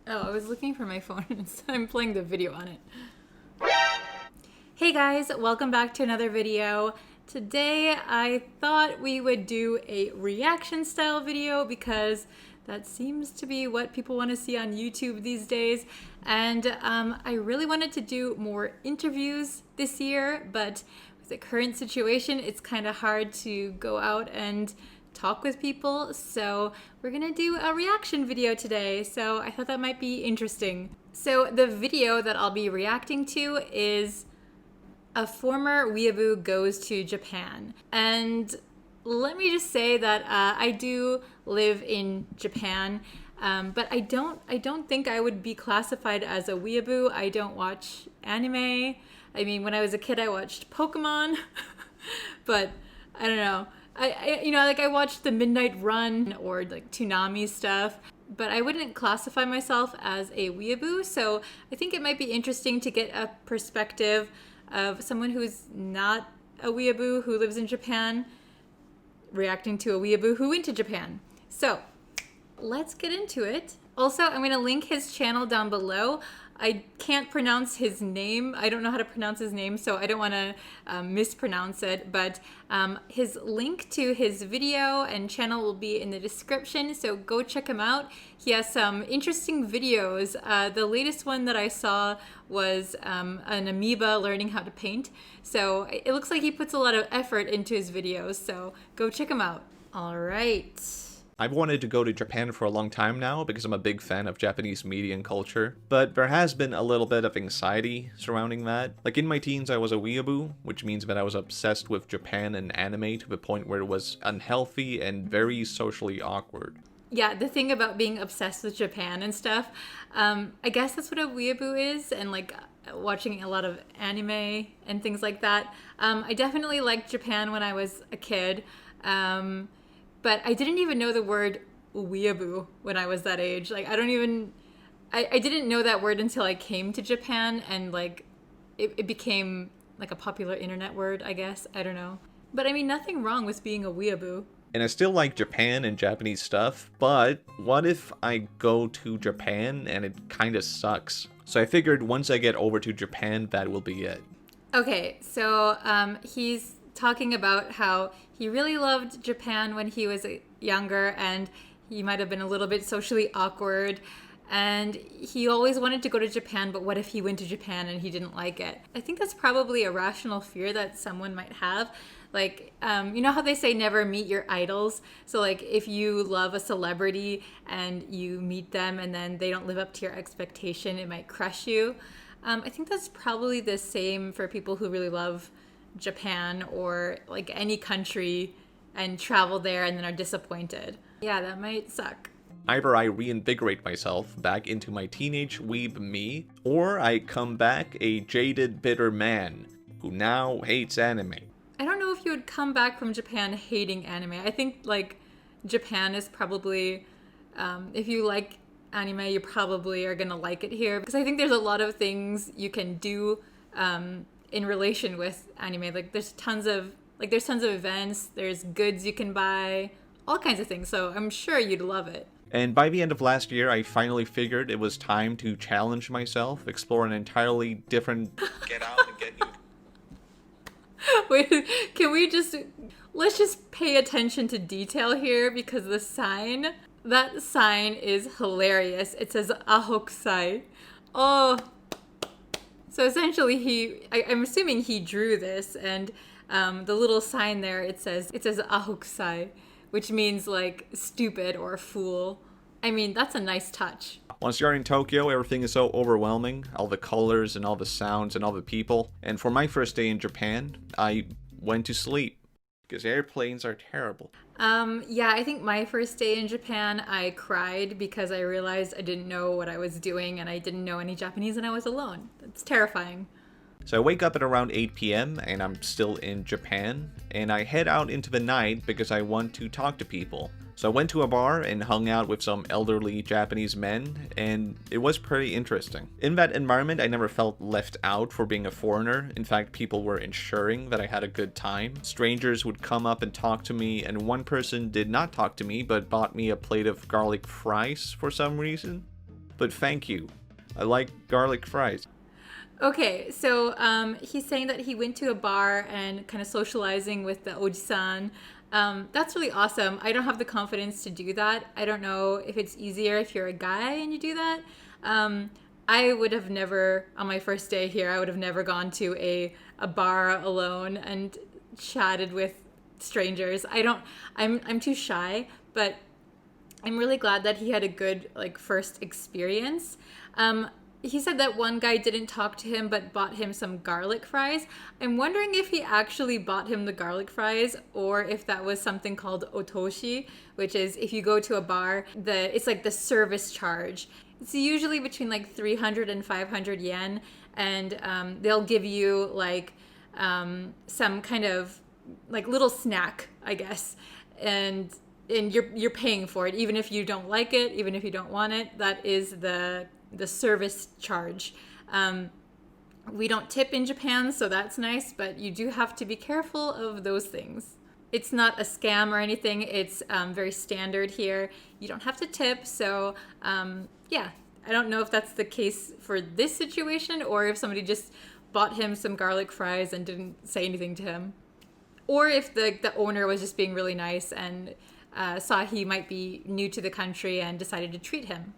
Oh, I was looking for my phone, so I'm playing the video on it. Hey guys, welcome back to another video. Today I thought we would do a reaction style video because that seems to be what people want to see on YouTube these days. And I really wanted to do more interviews this year, but with the current situation, it's kind of hard to go out and talk with people. So we're gonna do a reaction video today. So I thought that might be interesting. So the video that I'll be reacting to is a former Weeaboo goes to Japan. And let me just say that I do live in Japan, but I don't think I would be classified as a Weeaboo. I don't watch anime. I mean, when I was a kid, I watched Pokemon, but I don't know. I watched the Midnight Run or like Toonami stuff, but I wouldn't classify myself as a Weeaboo. So I think it might be interesting to get a perspective of someone who's not a Weeaboo who lives in Japan reacting to a Weeaboo who went to Japan. So let's get into it. Also, I'm going to link his channel down below. I can't pronounce his name. I don't know how to pronounce his name, so I don't want to mispronounce it. But his link to his video and channel will be in the description, so go check him out. He has some interesting videos. The latest one that I saw was an amoeba learning how to paint. So it looks like he puts a lot of effort into his videos, so go check him out. All right. I've wanted to go to Japan for a long time now because I'm a big fan of Japanese media and culture, but there has been a little bit of anxiety surrounding that. Like in my teens I was a weeaboo, which means that I was obsessed with Japan and anime to the point where it was unhealthy and very socially awkward. Yeah, the thing about being obsessed with Japan and stuff, I guess that's what a weeaboo is, and like watching a lot of anime and things like that. I definitely liked Japan when I was a kid. But I didn't even know the word weeaboo when I was that age. Like, I didn't know that word until I came to Japan, and like, it became like a popular internet word, I guess. I don't know. But I mean, nothing wrong with being a weeaboo. And I still like Japan and Japanese stuff, but what if I go to Japan and it kinda sucks? So I figured once I get over to Japan, that will be it. Okay, so he's talking about how he really loved Japan when he was younger, and he might have been a little bit socially awkward, and he always wanted to go to Japan, but what if he went to Japan and he didn't like it? I think that's probably a rational fear that someone might have. Like, you know how they say never meet your idols? So like if you love a celebrity and you meet them and then they don't live up to your expectation, it might crush you. I think that's probably the same for people who really love Japan or like any country and travel there and then are disappointed. Yeah, that might suck. Either I reinvigorate myself back into my teenage weeb me, or I come back a jaded, bitter man who now hates anime. I don't know if you would come back from Japan hating anime. I think like Japan is probably, if you like anime, you probably are gonna like it here, because I think there's a lot of things you can do in relation with anime. Like there's tons of events, there's goods you can buy, all kinds of things. So I'm sure you'd love it. And by the end of last year, I finally figured it was time to challenge myself, explore an entirely different get out and get you. Wait, let's just pay attention to detail here, because that sign is hilarious. It says Ahokusai. Oh, so essentially I'm assuming he drew this, and the little sign there, it says Ahokusai, which means like stupid or fool. I mean, that's a nice touch. Once you're in Tokyo, everything is so overwhelming. All the colors and all the sounds and all the people. And for my first day in Japan, I went to sleep because airplanes are terrible. Yeah, I think my first day in Japan, I cried because I realized I didn't know what I was doing and I didn't know any Japanese and I was alone. That's terrifying. So I wake up at around 8 p.m. and I'm still in Japan, and I head out into the night because I want to talk to people. So I went to a bar and hung out with some elderly Japanese men, and it was pretty interesting. In that environment, I never felt left out for being a foreigner. In fact, people were ensuring that I had a good time. Strangers would come up and talk to me, and one person did not talk to me but bought me a plate of garlic fries for some reason. but thank you. I like garlic fries. Okay, so he's saying that he went to a bar and kind of socializing with the oji-san. That's really awesome. I don't have the confidence to do that. I don't know if it's easier if you're a guy and you do that. I would have never, on my first day here, I would have never gone to a bar alone and chatted with strangers. I'm too shy, but I'm really glad that he had a good first experience. He said that one guy didn't talk to him but bought him some garlic fries. I'm wondering if he actually bought him the garlic fries or if that was something called otoshi, which is if you go to a bar, it's like the service charge. It's usually between 300 and 500 yen, and they'll give you some kind of little snack, I guess, and you're paying for it, even if you don't like it, even if you don't want it. That is the service charge. We don't tip in Japan, so that's nice, but you do have to be careful of those things. It's not a scam or anything. It's very standard here. You don't have to tip, so yeah. I don't know if that's the case for this situation or if somebody just bought him some garlic fries and didn't say anything to him. Or if the owner was just being really nice and saw he might be new to the country and decided to treat him.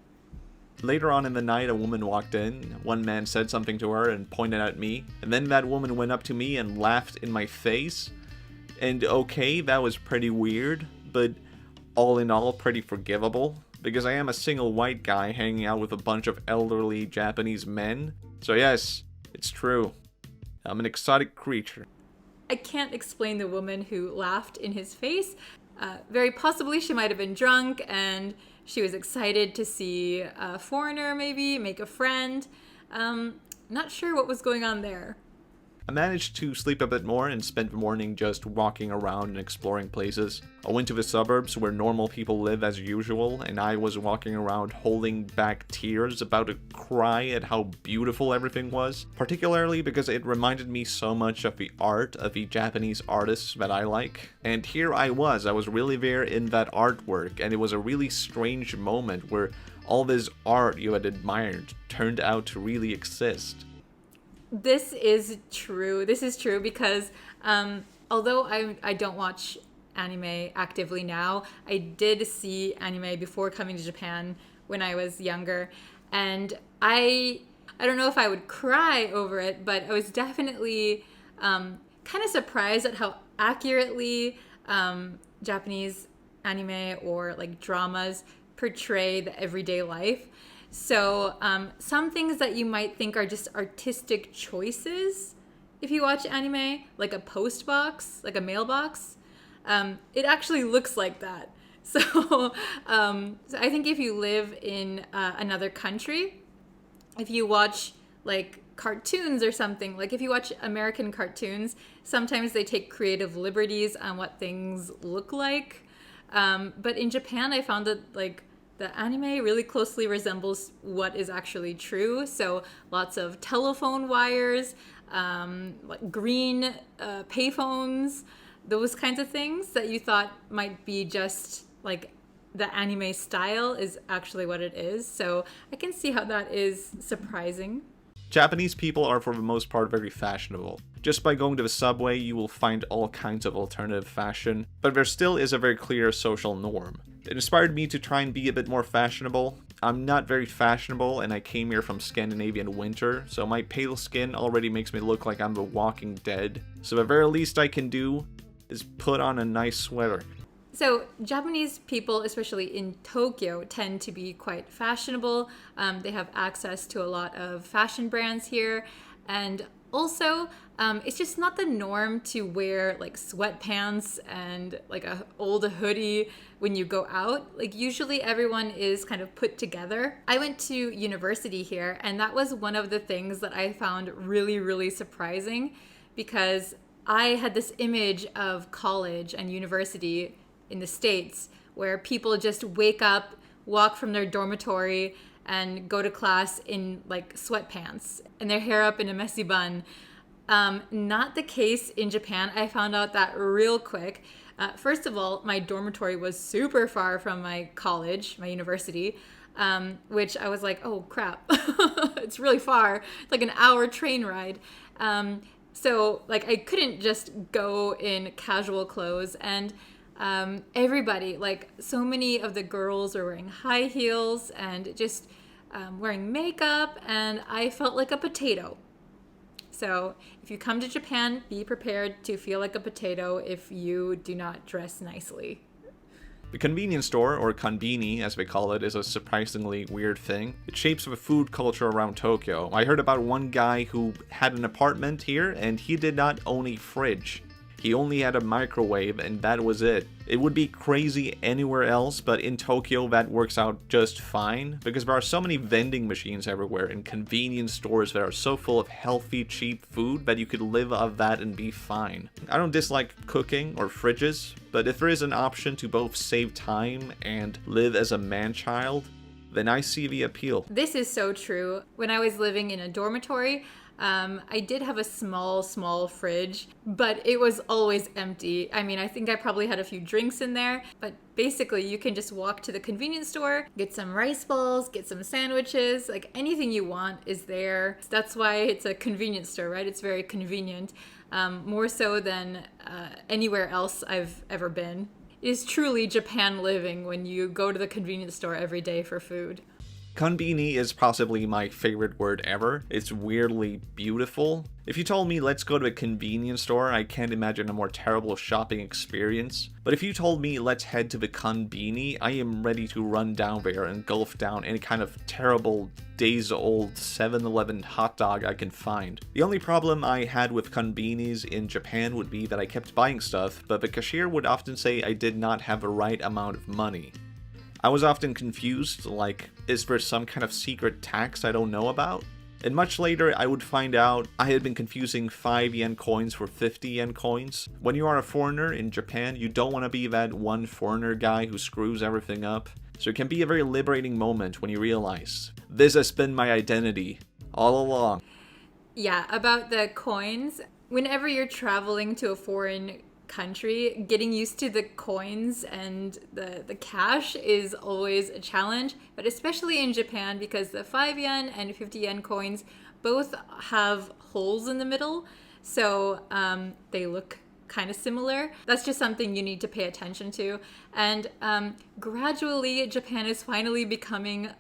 Later on in the night, a woman walked in. One man said something to her and pointed at me. And then that woman went up to me and laughed in my face. And okay, that was pretty weird, but all in all, pretty forgivable. Because I am a single white guy hanging out with a bunch of elderly Japanese men. So yes, it's true. I'm an exotic creature. I can't explain the woman who laughed in his face. Very possibly she might have been drunk and she was excited to see a foreigner, maybe, make a friend. Not sure what was going on there. I managed to sleep a bit more and spent the morning just walking around and exploring places. I went to the suburbs where normal people live as usual, and I was walking around holding back tears about to cry at how beautiful everything was, particularly because it reminded me so much of the art of the Japanese artists that I like. And here I was really there in that artwork, and it was a really strange moment where all this art you had admired turned out to really exist. This is true. This is true because although I don't watch anime actively now, I did see anime before coming to Japan when I was younger, and I don't know if I would cry over it, but I was definitely kind of surprised at how accurately Japanese anime or dramas portray the everyday life. So some things that you might think are just artistic choices if you watch anime, like a post box, like a mailbox, it actually looks like that. So I think if you live in another country, if you watch cartoons or something, if you watch American cartoons, sometimes they take creative liberties on what things look like. But in Japan, I found that the anime really closely resembles what is actually true. So lots of telephone wires, green payphones, those kinds of things that you thought might be just the anime style is actually what it is. So I can see how that is surprising. Japanese people are for the most part very fashionable. Just by going to the subway, you will find all kinds of alternative fashion, but there still is a very clear social norm. It inspired me to try and be a bit more fashionable. I'm not very fashionable, and I came here from Scandinavian winter, so my pale skin already makes me look like I'm the Walking Dead. So the very least I can do is put on a nice sweater. So Japanese people, especially in Tokyo, tend to be quite fashionable. They have access to a lot of fashion brands here. And also, it's just not the norm to wear sweatpants and a old hoodie when you go out. Usually everyone is kind of put together. I went to university here, and that was one of the things that I found really, really surprising, because I had this image of college and university in the States where people just wake up, walk from their dormitory, and go to class in sweatpants and their hair up in a messy bun. Not the case in Japan. I found out that real quick. First of all, my dormitory was super far from my college, my university. which I was like, oh crap, it's really far. It's like an hour train ride. So like I couldn't just go in casual clothes, and everybody, like so many of the girls are wearing high heels and just wearing makeup, and I felt like a potato. So if you come to Japan, be prepared to feel like a potato if you do not dress nicely. The convenience store, or konbini as we call it, is a surprisingly weird thing. It shapes the food culture around Tokyo. I heard about one guy who had an apartment here and he did not own a fridge. He only had a microwave and that was it. It would be crazy anywhere else, but in Tokyo that works out just fine because there are so many vending machines everywhere and convenience stores that are so full of healthy, cheap food that you could live off that and be fine. I don't dislike cooking or fridges, but if there is an option to both save time and live as a man-child, then I see the appeal. This is so true. When I was living in a dormitory, I did have a small fridge, but it was always empty. I mean, I think I probably had a few drinks in there, but basically you can just walk to the convenience store, get some rice balls, get some sandwiches, like anything you want is there. That's why it's a convenience store, right? It's very convenient, more so than anywhere else I've ever been. It is truly Japan living when you go to the convenience store every day for food. Konbini is possibly my favorite word ever. It's weirdly beautiful. If you told me let's go to a convenience store, I can't imagine a more terrible shopping experience. But if you told me let's head to the konbini, I am ready to run down there and gulp down any kind of terrible days-old 7-Eleven hot dog I can find. The only problem I had with konbinis in Japan would be that I kept buying stuff, but the cashier would often say I did not have the right amount of money. I was often confused, like, is there some kind of secret tax I don't know about? And much later, I would find out I had been confusing 5 yen coins for 50 yen coins. When you are a foreigner in Japan, you don't want to be that one foreigner guy who screws everything up. So it can be a very liberating moment when you realize, this has been my identity all along. Yeah, about the coins, whenever you're traveling to a foreign country, getting used to the coins and the cash is always a challenge, but especially in Japan because the 5 yen and 50 yen coins both have holes in the middle, so they look kind of similar. That's just something you need to pay attention to. And gradually Japan is finally becoming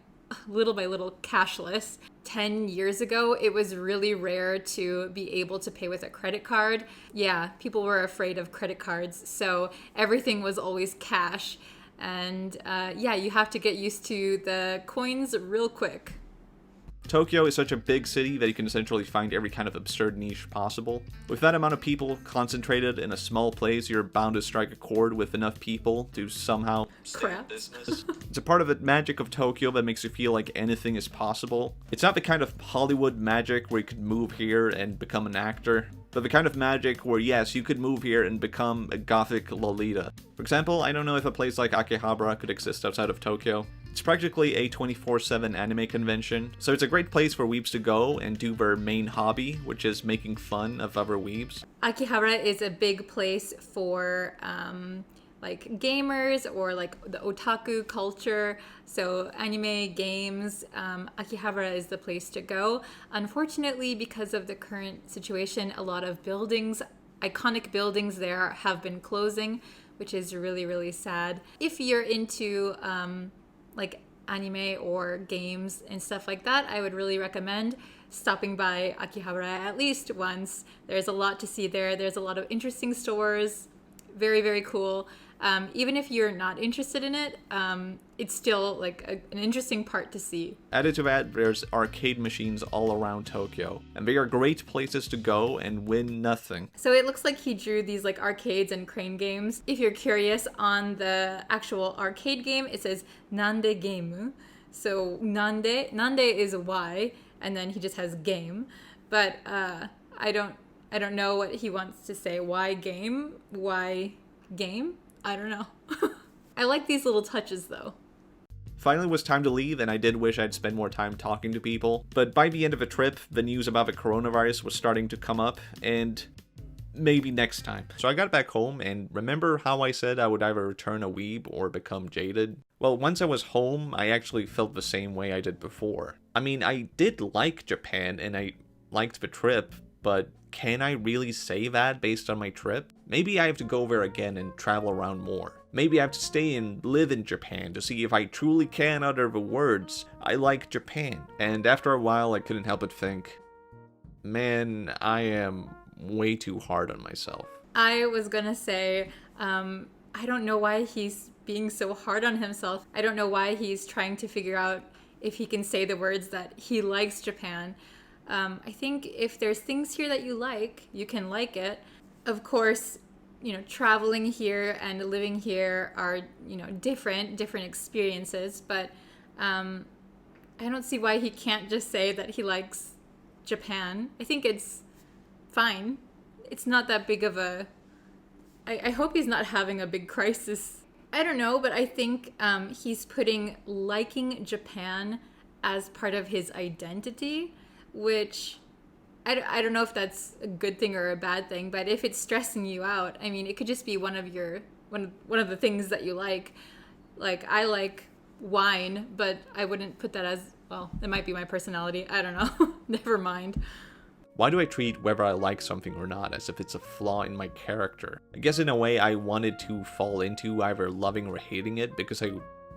little by little cashless. 10 years ago, it was really rare to be able to pay with a credit card. Yeah, people were afraid of credit cards, so everything was always cash. And yeah, you have to get used to the coins real quick. Tokyo is such a big city that you can essentially find every kind of absurd niche possible. With that amount of people concentrated in a small place, you're bound to strike a chord with enough people to somehow stay in business. It's a part of the magic of Tokyo that makes you feel like anything is possible. It's not the kind of Hollywood magic where you could move here and become an actor, but the kind of magic where, yes, you could move here and become a gothic Lolita. For example, I don't know if a place like Akihabara could exist outside of Tokyo. It's practically a 24/7 anime convention, so it's a great place for weebs to go and do their main hobby, which is making fun of other weebs. Akihabara is a big place for like gamers or like the otaku culture, so anime, games. Akihabara is the place to go. Unfortunately, because of the current situation, a lot of buildings, iconic buildings there have been closing, which is really, really sad. If you're into like anime or games and stuff like that, I would really recommend stopping by Akihabara at least once. There's a lot to see there. There's a lot of interesting stores. Very, very cool. Even if you're not interested in it, it's still like an interesting part to see. Added to that, there's arcade machines all around Tokyo, and they are great places to go and win nothing. So it looks like he drew these like arcades and crane games. If you're curious, on the actual arcade game, it says Nande Game. So Nande is why, and then he just has game. But I don't know what he wants to say. Why game? Why game? I don't know. I like these little touches though. Finally, it was time to leave, and I did wish I'd spend more time talking to people. But by the end of the trip, the news about the coronavirus was starting to come up, and maybe next time. So I got back home, and remember how I said I would either return a weeb or become jaded? Well, once I was home, I actually felt the same way I did before. I mean, I did like Japan and I liked the trip, but can I really say that based on my trip? Maybe I have to go there again and travel around more. Maybe I have to stay and live in Japan to see if I truly can utter the words, I like Japan. And after a while, I couldn't help but think, man, I am way too hard on myself. I was gonna say, I don't know why he's being so hard on himself. I don't know why he's trying to figure out if he can say the words that he likes Japan. I think if there's things here that you like, you can like it. Of course, you know, traveling here and living here are, you know, different experiences, but I don't see why he can't just say that he likes Japan. I think it's fine. It's not that big of a... I hope he's not having a big crisis. I don't know, but I think he's putting liking Japan as part of his identity, which I don't know if that's a good thing or a bad thing, but if it's stressing you out, I mean, it could just be one of the things that you like. Like, I like wine, but I wouldn't put that as, well, it might be my personality. I don't know. Never mind. Why do I treat whether I like something or not as if it's a flaw in my character? I guess in a way I wanted to fall into either loving or hating it because I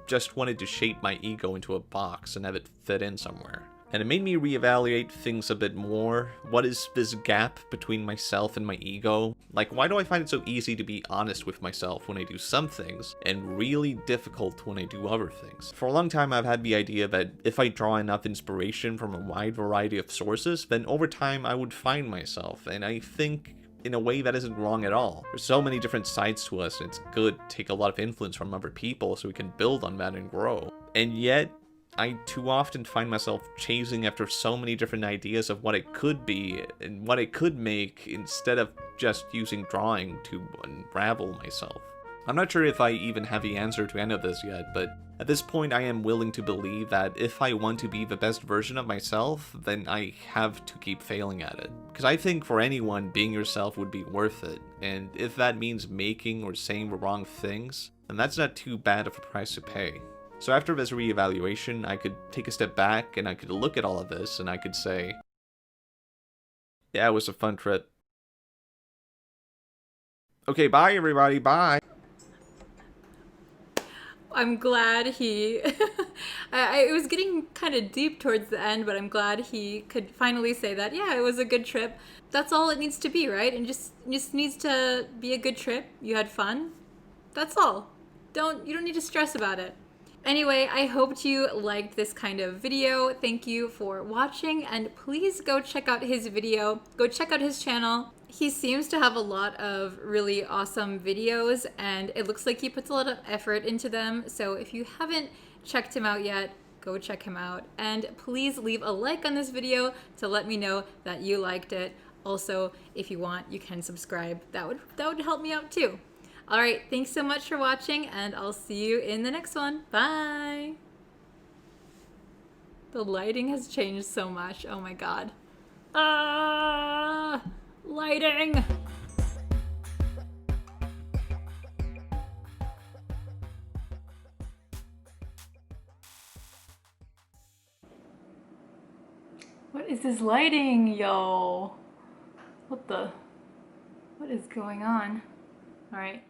just wanted to shape my ego into a box and have it fit in somewhere. And it made me reevaluate things a bit more. What is this gap between myself and my ego? Like, why do I find it so easy to be honest with myself when I do some things, and really difficult when I do other things? For a long time, I've had the idea that if I draw enough inspiration from a wide variety of sources, then over time I would find myself, and I think in a way that isn't wrong at all. There's so many different sides to us, and it's good to take a lot of influence from other people so we can build on that and grow. And yet, I too often find myself chasing after so many different ideas of what it could be and what it could make instead of just using drawing to unravel myself. I'm not sure if I even have the answer to any of this yet, but at this point I am willing to believe that if I want to be the best version of myself, then I have to keep failing at it. Because I think for anyone, being yourself would be worth it, and if that means making or saying the wrong things, then that's not too bad of a price to pay. So after this reevaluation, I could take a step back and I could look at all of this and I could say, yeah, it was a fun trip. Okay, bye everybody, bye. I'm glad he... it was getting kind of deep towards the end, but I'm glad he could finally say that, yeah, it was a good trip. That's all it needs to be, right? And just needs to be a good trip. You had fun. That's all. You don't need to stress about it. Anyway, I hoped you liked this kind of video. Thank you for watching, and please go check out his video. Go check out his channel. He seems to have a lot of really awesome videos, and it looks like he puts a lot of effort into them. So if you haven't checked him out yet, go check him out. And please leave a like on this video to let me know that you liked it. Also, if you want, you can subscribe. That would help me out too. All right, thanks so much for watching, and I'll see you in the next one. Bye! The lighting has changed so much. Oh my god. Ah! Lighting! What is this lighting, yo? What is going on? All right.